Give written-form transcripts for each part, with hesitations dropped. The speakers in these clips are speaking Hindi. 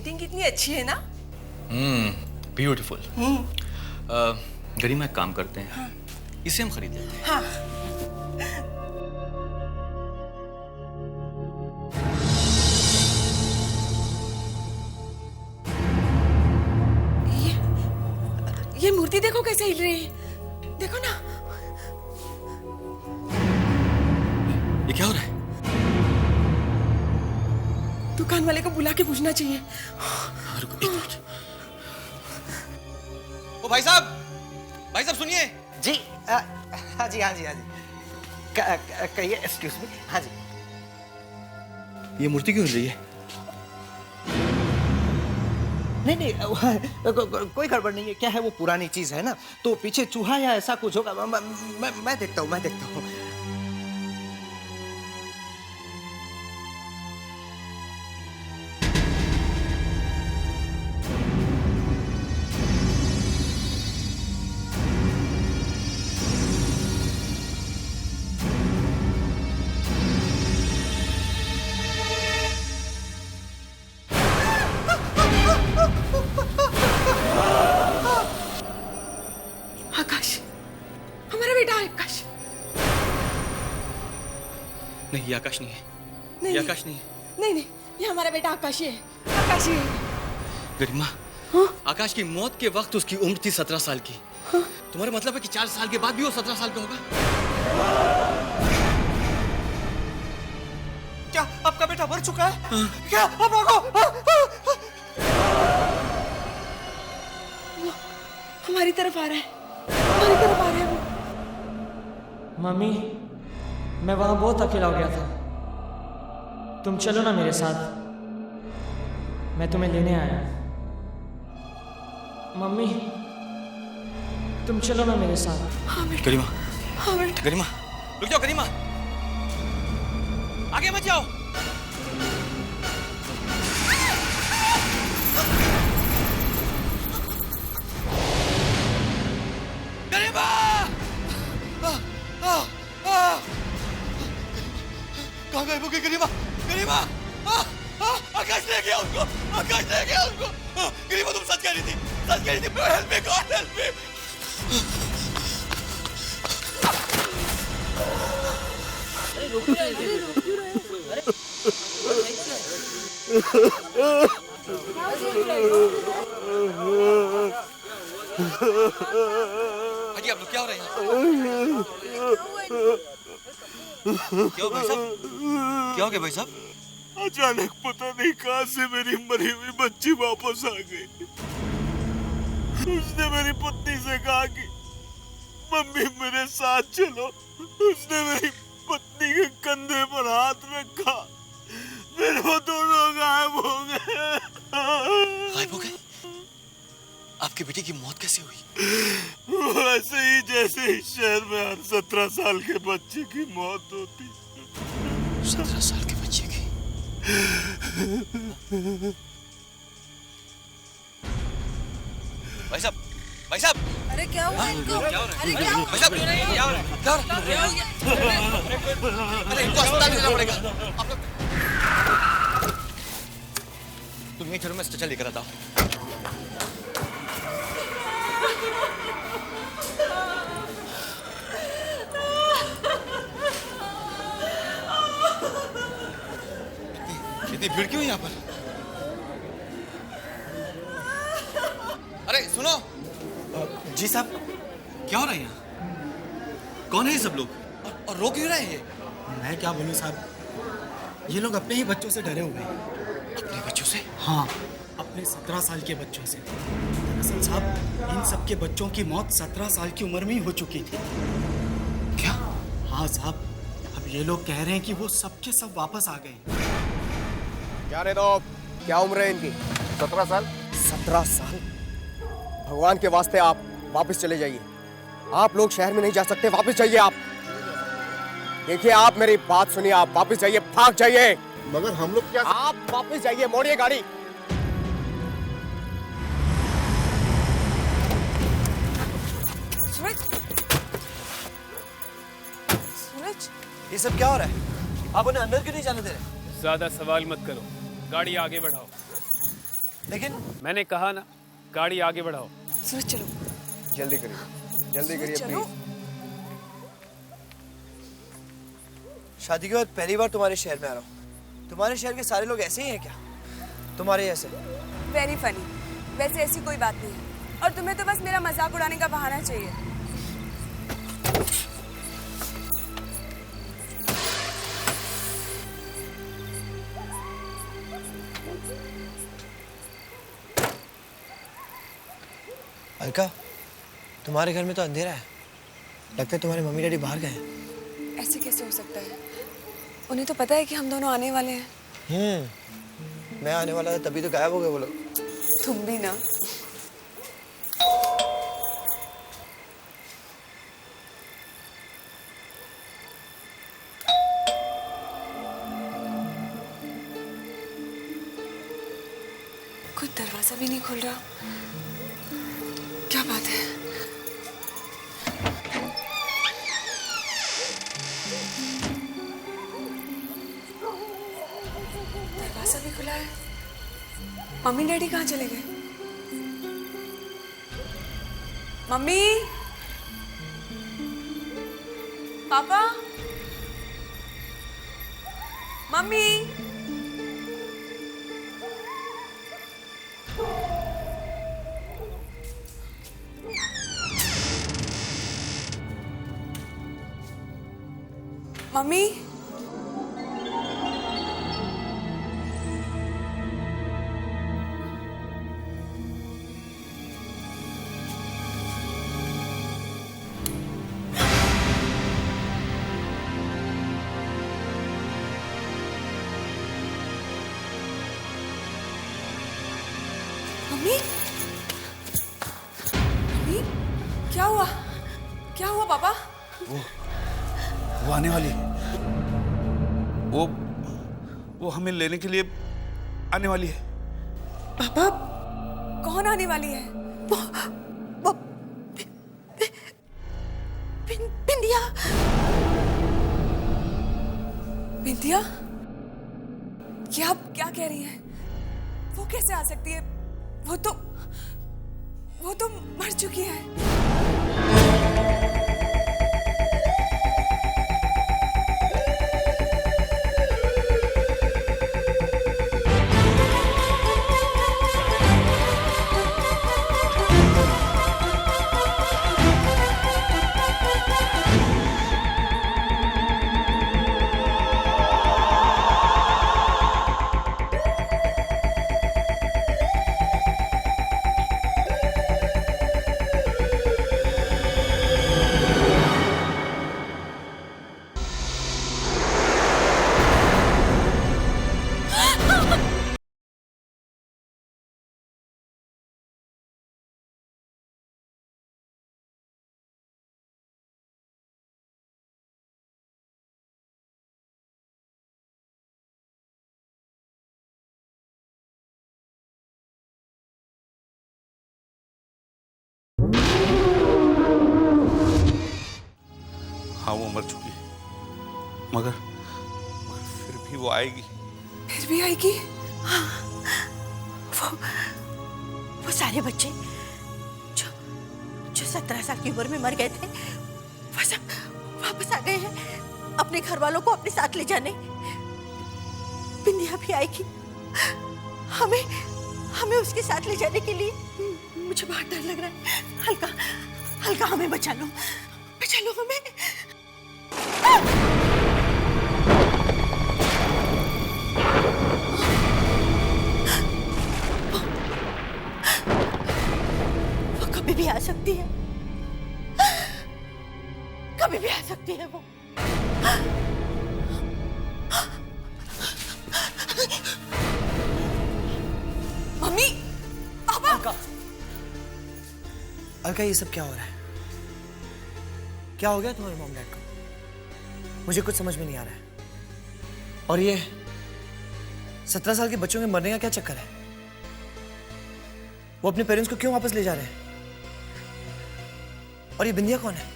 पेंटिंग कितनी अच्छी है ना। ब्यूटीफुल। गरिमा एक काम करते हैं, हाँ। इसे हम खरीद लेते हैं। हाँ। ये मूर्ति देखो कैसे हिल रही है, देखो ना। ये क्या हो रहा है? दुकान वाले को बुला के पूछना चाहिए। रुको एक मिनट। ओ भाई साहब सुनिए। जी हाँ जी हाँ जी हाँ जी, कहिए। Excuse me. हाँ जी। ये मूर्ति क्यों हिल रही है? नहीं कोई गड़बड़ नहीं है। क्या है, वो पुरानी चीज है ना, तो पीछे चूहा या ऐसा कुछ होगा। मैं देखता हूँ। आकाश, हमारा बेटा आकाश। नहीं, ये आकाश नहीं है। नहीं, ये आकाश नहीं है। नहीं, ये हमारा बेटा आकाश ही है। आकाश ही है। गरिमा, हाँ? आकाश की मौत के वक्त उसकी उम्र थी 17 साल की। हाँ? तुम्हारा मतलब है कि 4 साल के बाद भी वो 17 साल का होगा? क्या आपका बेटा मर चुका है? हाँ? क्या अब भागो। हमारी तरफ आ रहा है, हमारी तरफ आ रहा है वो। मम्मी, मैं वहां बहुत अकेला हो गया था। तुम चलो ना मेरे साथ, मैं तुम्हें लेने आया। मम्मी, तुम चलो ना मेरे साथ। हाँ बेटा। गरिमा, हाँ बेटा। गरिमा, रुक जाओ। गरिमा, आगे मत जाओ। गरिमा! कहाँ गए वो गरिमा? गरिमा! आकाश ले गया उसको! आकाश ले गया उसको! गरिमा, तुम सच कह रही थी, सच कह रही थी। Help me God, help me! हाजी, आप लोग क्या हो रहे हैं? क्या हो भाई साहब? क्या हो गया भाई साहब? अचानक पता नहीं कहां से मेरी मरी हुई बच्ची वापस आ गई। उसने मेरी पत्नी से कहा कि मम्मी मेरे साथ चलो। उसने मेरी पत्नी के कंधे पर हाथ रखा, फिर वो दोनों गायब हो गए। गायब हो गए? आपकी बेटी की मौत कैसे हुई? वैसे ही जैसे इस शहर में हर 17 साल के बच्चे की मौत होती। 17 साल के बच्चे की? भाई साहब, भाई साहब! अरे क्या हुआ इनको? अरे क्या हो रहा है? क्या हुआ? भाई साहब, क्या हो रहा है? क्या हो रहा है? अरे इनको अस्पताल ले जाना पड़ेगा। आप लोग तुम यहीं चलो, मैं स्ट्रेचर लेकर आता हूँ। इतनी भीड़ क्यों है यहाँ पर? अरे सुनो। जी साहब। क्या हो रहा है यहाँ? कौन है ये सब लोग? और रो क्यों रहे हैं ये? मैं क्या बोलूं साहब, ये लोग अपने ही बच्चों से डरे हुए हैं। अपने बच्चों से? हाँ, अपने 17 साल के बच्चों से। दरअसल साहब, इन सब के बच्चों की मौत 17 साल की उम्र में ही हो चुकी थी। क्या? हाँ साहब, अब ये लोग कह रहे हैं कि वो सब के सब वापस आ गए। क्या रे दो, क्या उम्र है इनकी? 17 साल? 17 साल? भगवान के वास्ते आप वापस चले जाइए। आप लोग शहर में नहीं जा सकते, वापस जाइए आप। देखिए आप मेरी बात सुनिए, आप वापस जाइए, भाग जाइए। मगर हम लोग क्या? आप वापस जाइए, मोड़िए गाड़ी। सूरज, सूरज, ये सब क्या हो रहा है? आप उन्हें अंदर क्यों नहीं जाने दे रहे? ज्यादा सवाल मत करो, गाड़ी आगे बढ़ाओ। लेकिन मैंने कहा ना, गाड़ी आगे बढ़ाओ। सूरज चलो। जल्दी करिए, जल्दी करिए चलो। प्लीज। शादी के बाद पहली बार तुम्हारे शहर में आ रहा हूँ। तुम्हारे शहर के सारे लोग ऐसे ही हैं क्या? तुम्हारे जैसे? Very funny. वैसे ऐसी कोई बात नहीं है और तुम्हें तो बस मेरा मजाक उड़ाने का बहाना चाहिए। अलका, तुम्हारे घर में तो अंधेरा है। लगता है तुम्हारे मम्मी डैडी बाहर गए हैं। ऐसे कैसे हो सकता है? उन्हें तो पता है कि हम दोनों आने वाले हैं। मैं आने वाला था तभी तो गायब हो गए वो लोग। तुम भी ना। कोई दरवाजा भी नहीं खुल रहा। क्या बात है? दरवाजा भी खुला है। मम्मी डैडी कहाँ चले गए? मम्मी, पापा, मम्मी। मम्मी, मम्मी, मम्मी, क्या हुआ? क्या हुआ पापा? वो आने वाली है। वो हमें लेने के लिए आने वाली है। पापा, कौन आने वाली है? बिंदिया। बिंदिया? ये आप क्या कह रही हैं? वो कैसे आ सकती है? वो तो मर चुकी है। हाँ, वो मर चुकी है, मगर फिर भी वो आएगी। फिर भी आएगी? वो सारे बच्चे जो जो 17 साल की उम्र में मर गए थे, वो सब वापस आ गए हैं अपने घर वालों को अपने साथ ले जाने। बिंदिया भी आएगी, हमें हमें उसके साथ ले जाने के लिए। मुझे बहुत डर लग रहा है। हल्का हल्का, हमें बचा लो हमें। वो कभी भी आ सकती है, कभी भी आ सकती है वो। मम्मी, पापा। अलका, ये सब क्या हो रहा है? क्या हो गया तुम्हारे मॉम डैड को? मुझे कुछ समझ में नहीं आ रहा है। और ये 17 साल के बच्चों के मरने का क्या चक्कर है? वो अपने पेरेंट्स को क्यों वापस ले जा रहे हैं? और ये बिंदिया कौन है?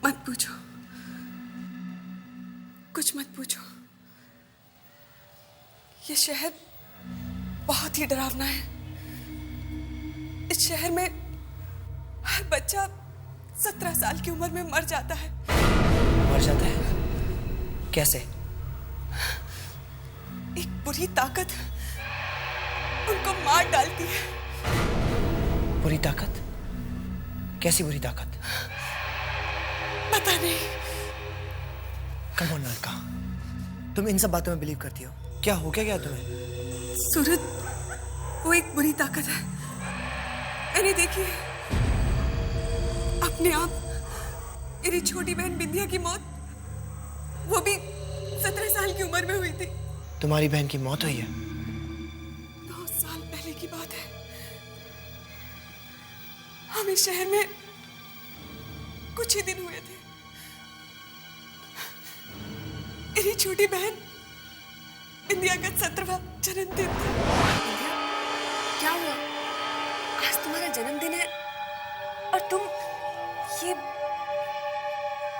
मत पूछो, कुछ मत पूछो। ये शहर बहुत ही डरावना है। इस शहर में हर बच्चा 17 साल की उम्र में मर जाता है। मर जाता है? कैसे? एक बुरी ताकत उनको मार डालती है। बुरी ताकत? कैसी बुरी ताकत? पता नहीं। कम ऑन लड़का, तुम इन सब बातों में बिलीव करती हो? क्या हो क्या तुम्हें? सूरज, वो एक बुरी ताकत है। मैंने देखी है अपने आप। मेरी छोटी बहन बिंदिया की मौत, वो भी 17 साल की उम्र में हुई थी। तुम्हारी बहन की मौत हुई है? 9 साल पहले की बात है। हम इस शहर में कुछ ही दिन हुए थे। मेरी छोटी बहन बिंदिया का 17वां जन्मदिन था। क्या हुआ? आज तुम्हारा जन्मदिन है और तुम ये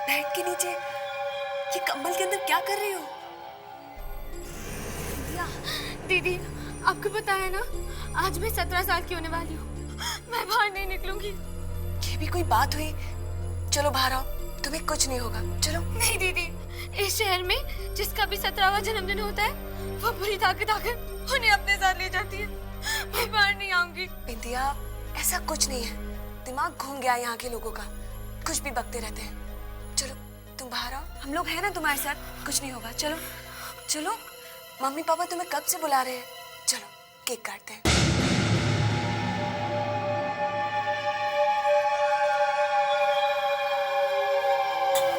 बेड के नीचे, ये कंबल के अंदर क्या कर रही हो? दीदी, आपको पता है ना, आज मैं 17 साल की होने वाली हूँ। मैं बाहर नहीं निकलूंगी। ये भी कोई बात हुई? चलो बाहर आओ, तुम्हें कुछ नहीं होगा। चलो। नहीं दीदी, इस शहर में जिसका भी 17वां जन्मदिन होता है, वो बुरी ताकत आकर उन्हें अपने साथ ले जाती है। मैं बाहर नहीं आऊंगी। बिंदिया, ऐसा कुछ नहीं है। दिमाग घूम गया यहाँ के लोगों का, कुछ भी बकते रहते हैं। चलो तुम बाहर आओ, हम लोग हैं ना तुम्हारे साथ, कुछ नहीं होगा। चलो चलो, मम्मी पापा तुम्हें कब से बुला रहे हैं। चलो केक काटते हैं।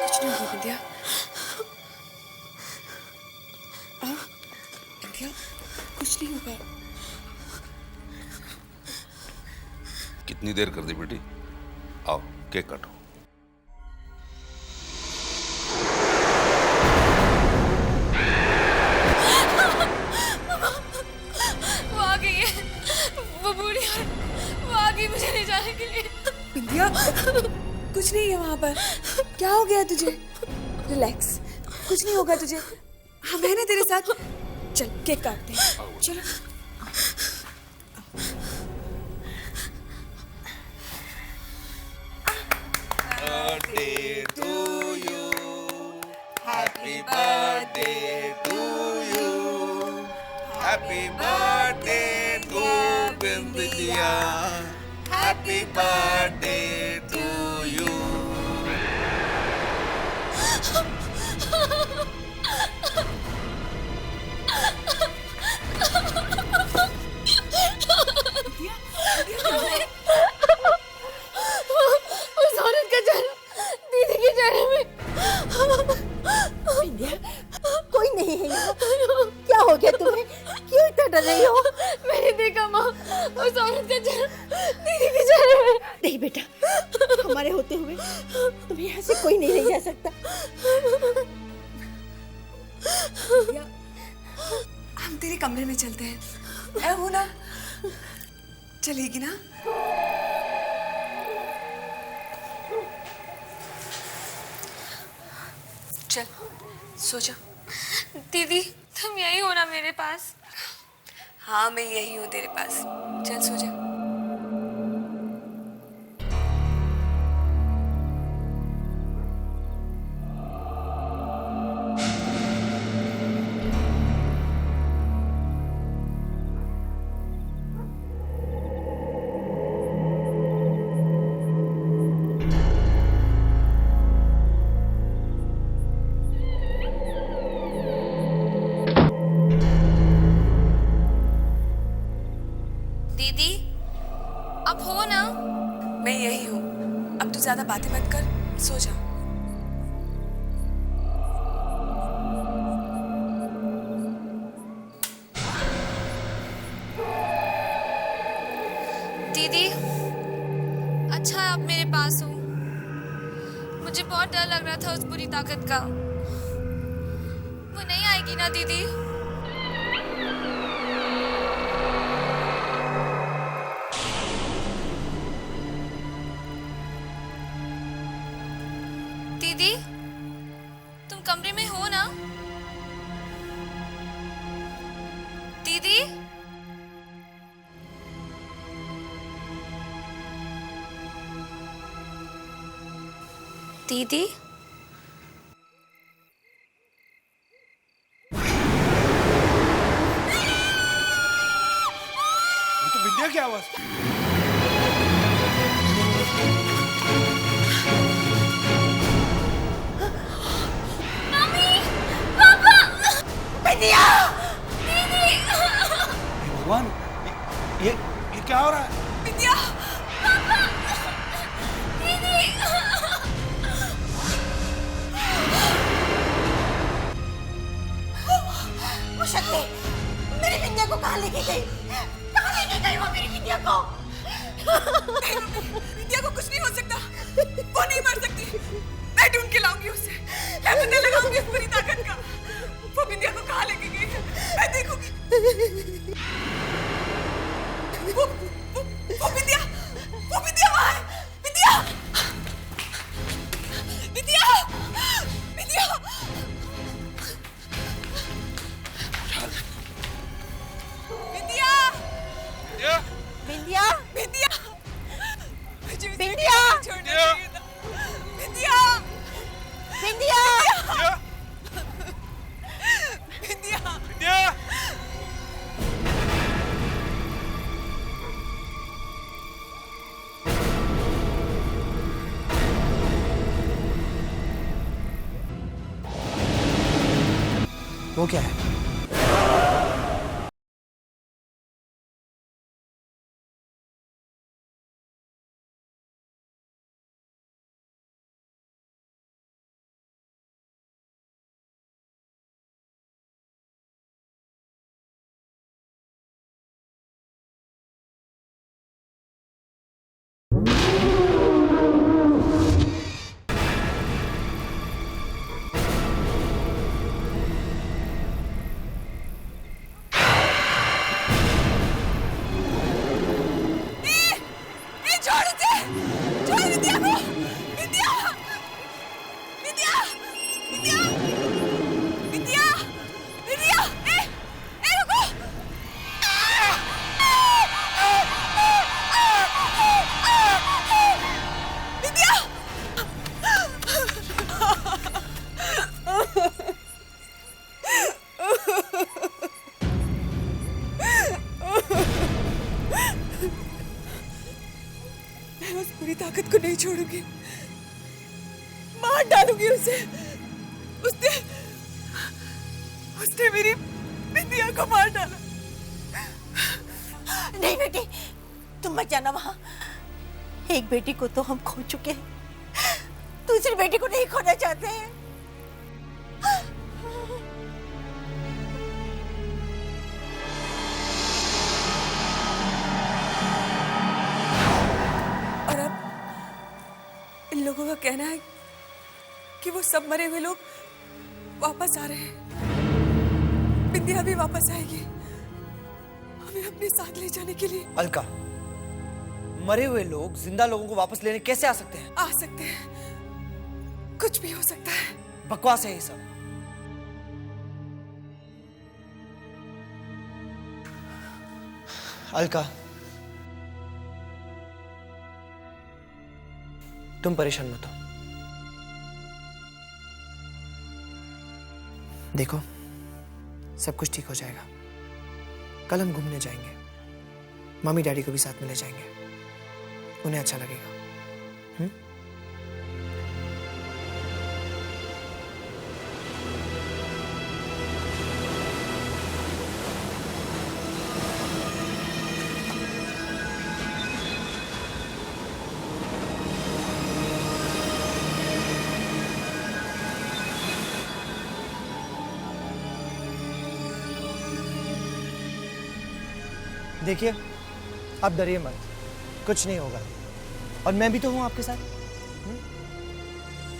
कुछ नहीं होगा बिंदिया। बिंदिया, कुछ नहीं होगा। कितनी देर कर दी बेटी? आओ केक काटो। वो आ गई है, वो बूढ़ी है, वो आ गई मुझे ले जाने के लिए। बिंदिया, कुछ नहीं है वहां पर। क्या हो गया तुझे? रिलैक्स, कुछ नहीं होगा तुझे। हम हैं ना तेरे साथ। चल केक काटते हैं। चलो। Birthday to you, happy birthday to you, happy birthday to Bindiya, happy birthday to you. उस औरत का चेहरा दीदी के चेहरे में। बिंदिया, कोई नहीं है यहाँ। क्या हो गया तुम्हें? क्यों इतना डर रही हो? मैंने देखा माँ, उस औरत का चेहरा दीदी के चेहरे में। नहीं बेटा, हमारे होते हुए तुम्हें यहाँ से कोई नहीं ले जा सकता। हम तेरे कमरे में चलते हैं। ऐ हो ना, चलेगी ना? चल सो जा। दीदी, तुम यही हो ना मेरे पास? हाँ, मैं यही हूँ तेरे पास। चल सो जा। दीदी, अब हो ना? मैं यही हूँ। अब तू ज्यादा बातें मत कर, सो जा। दीदी, अच्छा आप मेरे पास हो। मुझे बहुत डर लग रहा था उस बुरी ताकत का। वो नहीं आएगी ना दीदी? दीदी, तुम कमरे में हो ना? दीदी, दीदी ये तो विद्या की आवाज। विद्या! भगवान, ये क्या हो रहा है? विद्या! वो शक्ति मेरी विद्या को कहाँ लेके गई? कहाँ लेके गई वो मेरी विद्या को? विद्या को कुछ नहीं हो सकता, वो नहीं मर सकती। मैं ढूंढ के लाऊंगी उसे, मैं पता लगाऊंगी उस पूरी ताकत का। वो विद्या को कहाँ लेके गई है, मैं देखूंगी। वो विद्या वहाँ है। विद्या! विद्या! विद्या! विद्या! विद्या! विद्या! मुझे उसे विद्या! छोड़ना चाहिए था। विद्या! विद्या! विद्या! वो क्या है? ताकत को नहीं छोड़ूंगी, मार डालूंगी उसे। उसने मेरी विद्या को मार डाला। नहीं बेटी, तुम मत जाना वहां। एक बेटी को तो हम खो चुके हैं, दूसरी बेटी को नहीं खोना चाहते हैं। और अब इन लोगों का कहना है कि वो सब मरे हुए लोग वापस आ रहे हैं। विद्या भी वापस आएगी, हमें अपने साथ ले जाने के लिए। अलका, मरे हुए लोग जिंदा लोगों को वापस लेने कैसे आ सकते हैं? आ सकते हैं, कुछ भी हो सकता है। बकवास है ये सब। अलका, तुम परेशान मत हो। देखो, सब कुछ ठीक हो जाएगा। कल हम घूमने जाएंगे, मम्मी डैडी को भी साथ में ले जाएंगे, उन्हें अच्छा लगेगा। देखिए, आप डरिए मत, कुछ नहीं होगा। और मैं भी तो हूं आपके साथ।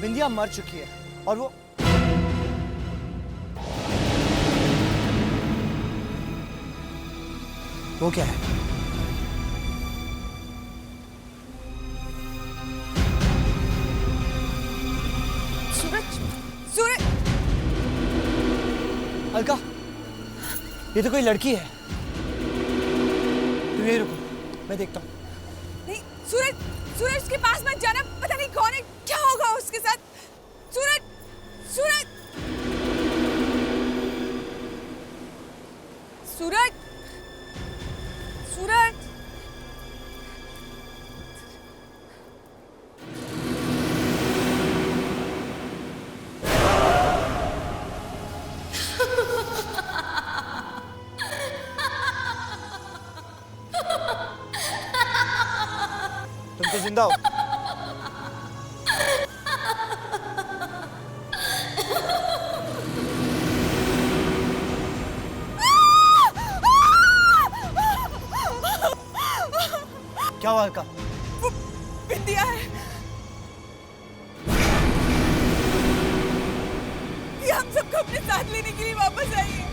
विंध्या मर चुकी है और वो क्या है? सूरज! अलका, ये तो कोई लड़की है। तुम यहीं रुको, मैं देखता हूँ। नहीं, सूरज के पास मत जाना, पता नहीं कौन है, क्या होगा उसके साथ। जिंदा हो। क्या हुआ अलका? विद्या है, ये हम सबको अपने साथ लेने के लिए वापस आई है।